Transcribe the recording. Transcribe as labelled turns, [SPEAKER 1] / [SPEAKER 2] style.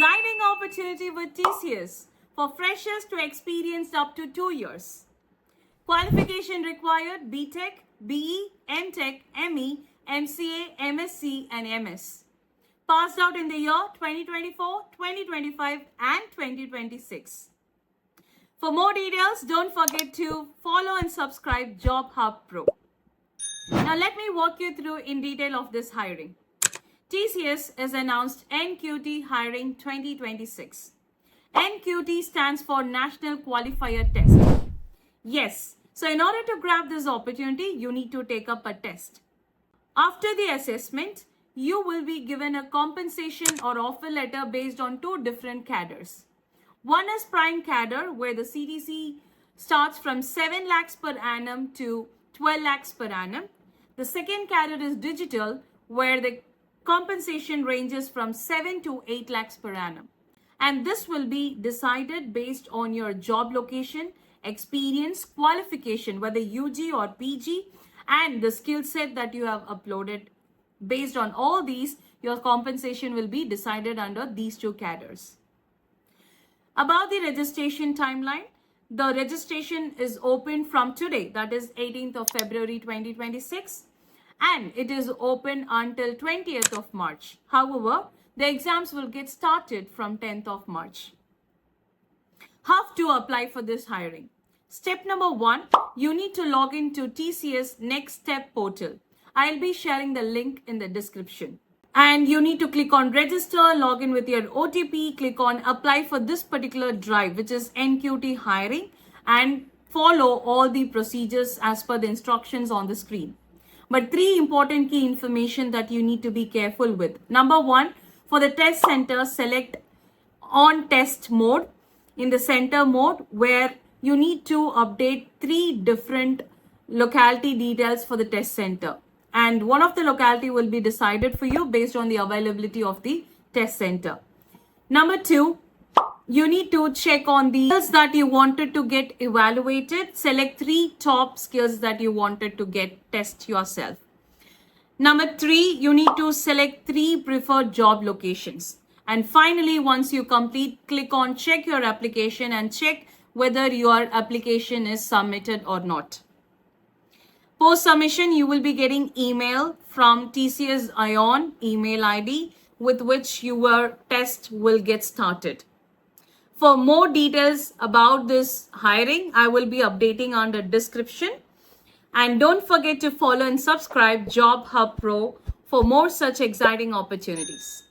[SPEAKER 1] exciting opportunity with TCS for freshers to experienced up to 2 years. Qualification required BTech, BE, MTech, ME, MCA, MSc and MS. Passed out in the year 2024, 2025 and 2026. For more details, don't forget to follow and subscribe Job Hub Pro. Now let me walk you through in detail of this hiring. TCS has announced NQT Hiring 2026. NQT stands for National Qualifier Test. Yes, so in order to grab this opportunity, you need to take up a test. After the assessment, you will be given a compensation or offer letter based on two different cadres. One is prime cadre, where the CTC starts from 7 lakhs per annum to 12 lakhs per annum. The second cadre is digital, where the compensation ranges from 7 to 8 lakhs per annum. And this will be decided based on your job location, experience, qualification, whether UG or PG, and the skill set that you have uploaded. Based on all these, your compensation will be decided under these two cadres. About the registration timeline, the registration is open from today, that is 18th of February 2026, and it is open until 20th of March. However, the exams will get started from 10th of March. How to apply for this hiring? Step number 1, you need to log into TCS Next Step portal. I'll be sharing the link in the description. And you need to click on register, log in with your OTP, click on apply for this particular drive, which is NQT hiring, and follow all the procedures as per the instructions on the screen. But 3 important key information that you need to be careful with. Number 1, for the test center, select on test mode in the center mode, where you need to update 3 different locality details for the test center. And one of the locality will be decided for you based on the availability of the test center. Number 2, you need to check on the skills that you wanted to get evaluated. Select 3 top skills that you wanted to test yourself. Number 3, you need to select 3 preferred job locations. And finally, once you complete, click on check your application and check whether your application is submitted or not. Post submission, you will be getting email from TCS Ion email ID with which your test will get started. For more details about this hiring, I will be updating on the description. And don't forget to follow and subscribe Job Hub Pro for more such exciting opportunities.